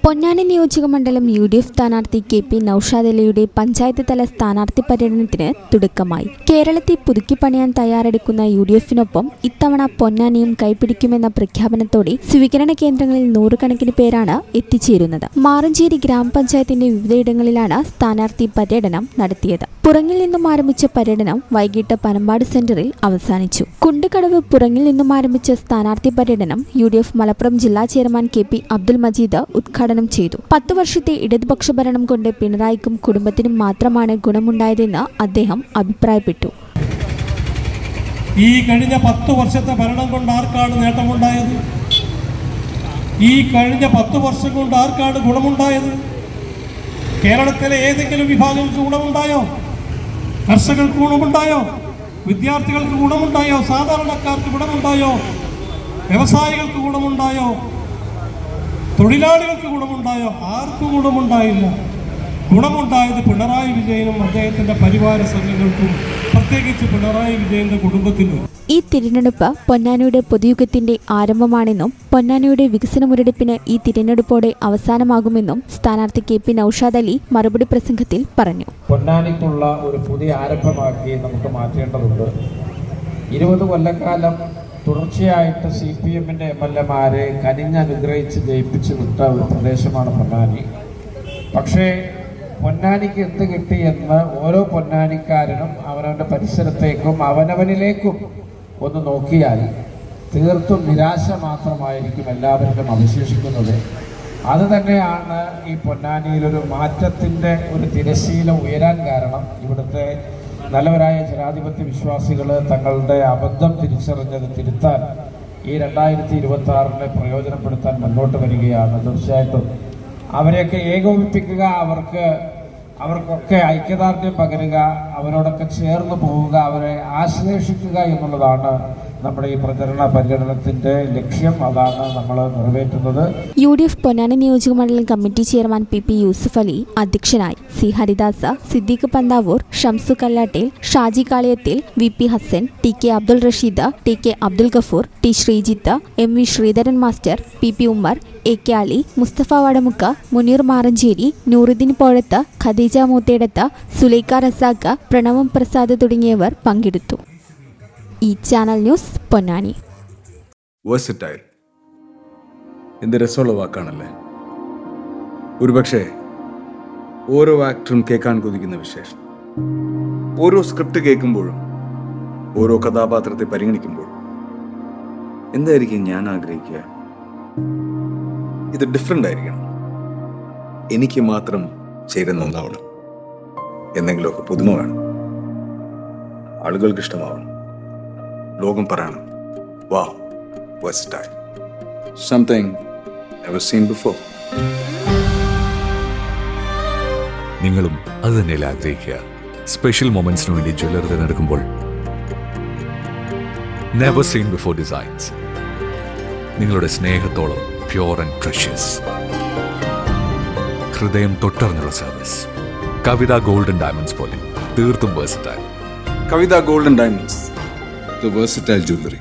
പൊന്നാനി നിയോജകമണ്ഡലം UDF സ്ഥാനാർത്ഥി KP Naushad അലിയുടെ പഞ്ചായത്ത് തല സ്ഥാനാർത്ഥി പര്യടനത്തിന് തുടക്കമായി. കേരളത്തെ പുതുക്കിപ്പണിയാൻ തയ്യാറെടുക്കുന്ന UDFനൊപ്പം ഇത്തവണ പൊന്നാനിയും കൈപിടിക്കുമെന്ന പ്രഖ്യാപനത്തോടെ സ്വീകരണ കേന്ദ്രങ്ങളിൽ നൂറുകണക്കിന് പേരാണ് എത്തിച്ചേരുന്നത്. മാറഞ്ചേരി ഗ്രാമപഞ്ചായത്തിന്റെ വിവിധയിടങ്ങളിലാണ് സ്ഥാനാർത്ഥി പര്യടനം നടത്തിയത്. പുറങ്ങിൽ നിന്നും ആരംഭിച്ച പര്യടനം വൈകിട്ട് പനമ്പാട് സെന്ററിൽ അവസാനിച്ചു. കുണ്ടുകടവ് പുറങ്ങിൽ നിന്നും ആരംഭിച്ച സ്ഥാനാർത്ഥി പര്യടനം UDF മലപ്പുറം ജില്ലാ ചെയർമാൻ KP അബ്ദുൽ മജീദ് ഉദ്ഘാടനം ചെയ്തു. 10 വർഷത്തെ ഇടതുപക്ഷ ഭരണം കൊണ്ട് പിണറായിക്കും കുടുംബത്തിനും മാത്രമാണ് ഗുണമുണ്ടായതെന്ന് അദ്ദേഹം അഭിപ്രായപ്പെട്ടു. ഈ കഴിഞ്ഞ 10 വർഷത്തെ ഭരണം കൊണ്ട് ആർക്കാണ് നേട്ടമുണ്ടായത്? ഈ കഴിഞ്ഞ 10 വർഷം കൊണ്ട് ആർക്കാണ് ഗുണമുണ്ടായത്? കേരളത്തിലെ ഏതെങ്കിലും വിഭാഗങ്ങൾക്ക് ഗുണമുണ്ടായോ? കർഷകർക്ക് ഗുണമുണ്ടായോ? വിദ്യാർത്ഥികൾക്ക് ഗുണമുണ്ടായോ? സാധാരണക്കാർക്ക് ഗുണമുണ്ടായോ? വ്യവസായികൾക്ക് ഗുണമുണ്ടായോ? തൊഴിലാളികൾക്ക് ഗുണമുണ്ടായോ? ആർക്കും ഗുണമുണ്ടായില്ല. ഗുണമുണ്ടായത് പിണറായി വിജയനും അദ്ദേഹത്തിന്റെ പരിവാര സംഘങ്ങൾക്കും, പ്രത്യേകിച്ച് പിണറായി വിജയന്റെ കുടുംബത്തിനും. ഈ തിരഞ്ഞെടുപ്പ് പൊന്നാനിയുടെ പൊതുയുഗത്തിന്റെ ആരംഭമാണെന്നും പൊന്നാനിയുടെ വികസന മുരടിപ്പിന് ഈ തിരഞ്ഞെടുപ്പോടെ അവസാനമാകുമെന്നും സ്ഥാനാർത്ഥി KP നൌഷാദ് അലി മറുപടി പ്രസംഗത്തിൽ പറഞ്ഞു. പൊന്നാനിക്കുള്ള ഒരു പുതിയ ആരംഭമാക്കി നമുക്ക് മാറ്റേണ്ടതുണ്ട്. 20 കൊല്ലക്കാലം തുടർച്ചയായിട്ട് CPMന്റെ MLAമാരെ കനിഞ്ഞനുഗ്രഹിച്ച് ജയിപ്പിച്ചു വിട്ട ഒരു പ്രദേശമാണ് പൊന്നാനി. പക്ഷേ പൊന്നാനിക്ക് എന്ത് കിട്ടിയെന്ന് ഓരോ പൊന്നാനിക്കാരനും അവനവൻ്റെ പരിസരത്തേക്കും അവനവനിലേക്കും ഒന്ന് നോക്കിയാൽ തീർത്തും നിരാശ മാത്രമായിരിക്കും എല്ലാവരിലും അവശേഷിക്കുന്നത്. അത് തന്നെയാണ് ഈ പൊന്നാനിയിലൊരു മാറ്റത്തിൻ്റെ ഒരു തിരശ്ശീല ഉയരാൻ കാരണം. ഇവിടുത്തെ നല്ലവരായ ജനാധിപത്യ വിശ്വാസികൾ തങ്ങളുടെ അബദ്ധം തിരിച്ചറിഞ്ഞത് തിരുത്താൻ ഈ 2026 പ്രയോജനപ്പെടുത്താൻ മുന്നോട്ട് വരികയാണ്. തീർച്ചയായിട്ടും അവരെയൊക്കെ ഏകോപിപ്പിക്കുക, അവർക്കൊക്കെ ഐക്യദാർഢ്യം പകരുക, അവരോടൊക്കെ ചേർന്ന് പോവുക, അവരെ ആശ്ലേഷിക്കുക എന്നുള്ളതാണ് നമ്മുടെ ഈ പര്യടനത്തിന്റെ ലക്ഷ്യം. അതാണ് നമ്മൾ നിറവേറ്റുന്നത്. UDF പൊന്നാനി നിയോജകമണ്ഡലം committee chairman PP Yusuf Ali അധ്യക്ഷനായി. C ഹരിദാസ, സിദ്ദീഖ് പന്താവൂർ, ഷംസു കല്ലാട്ടേൽ, ഷാജി കാളിയത്തിൽ, VP Hasan, TK Abdul Rasheed, TK Abdul Gafoor, T Sreejith, MV Sreedharan master, PP Ummer, AK Ali, Musthafa Vadamukka, Muneer Maranchery, Nooruddin Pozhath, Khadeeja Moothedath, Sulaikha Razak, Pranavam Prasad തുടങ്ങിയവർ പങ്കെടുത്തു. ഈ ചാനൽ ന്യൂസ് പൊന്നാനി. വേഴ്സറ്റൈൽ എന്ത് രസമുള്ള വാക്കാണല്ലേ. ഒരുപക്ഷെ ഓരോ ആക്ടറും കേൾക്കാൻ കൊതിക്കുന്ന വിശേഷം. ഓരോ സ്ക്രിപ്റ്റ് കേൾക്കുമ്പോഴും ഓരോ കഥാപാത്രത്തെ പരിഗണിക്കുമ്പോഴും എന്തായിരിക്കും ഞാൻ ആഗ്രഹിക്കുക? ഇത് ഡിഫറെൻ്റ് ആയിരിക്കണം, എനിക്ക് മാത്രം ചേരുന്ന ഒന്നാവണം, എന്തെങ്കിലുമൊക്കെ പുതുമ വേണം, ആളുകൾക്ക് ഇഷ്ടമാവണം, ലോകം പറയണം, wow, versatile, something never seen before. നിങ്ങളും അത് തന്നെയല്ലേ ആഗ്രഹിക്കുക? സ്പെഷ്യൽ മൊമെന്റ്സിന് വേണ്ടി ജ്വല്ലറി തിരഞ്ഞെടുക്കുമ്പോൾ നെവർ സീൻ ബിഫോർ ഡിസൈൻസ്, നിങ്ങളുടെ സ്നേഹത്തോളം പ്യൂർ ആൻഡ് പ്രഷ്യസ്, ഹൃദയം തൊട്ടറിഞ്ഞുള്ള സർവീസ്. കവിത ഗോൾഡൻ ഡയമണ്ട്സ് പോലെ തീർത്തും versatile. Kavitha golden diamonds, the versatile jewelry.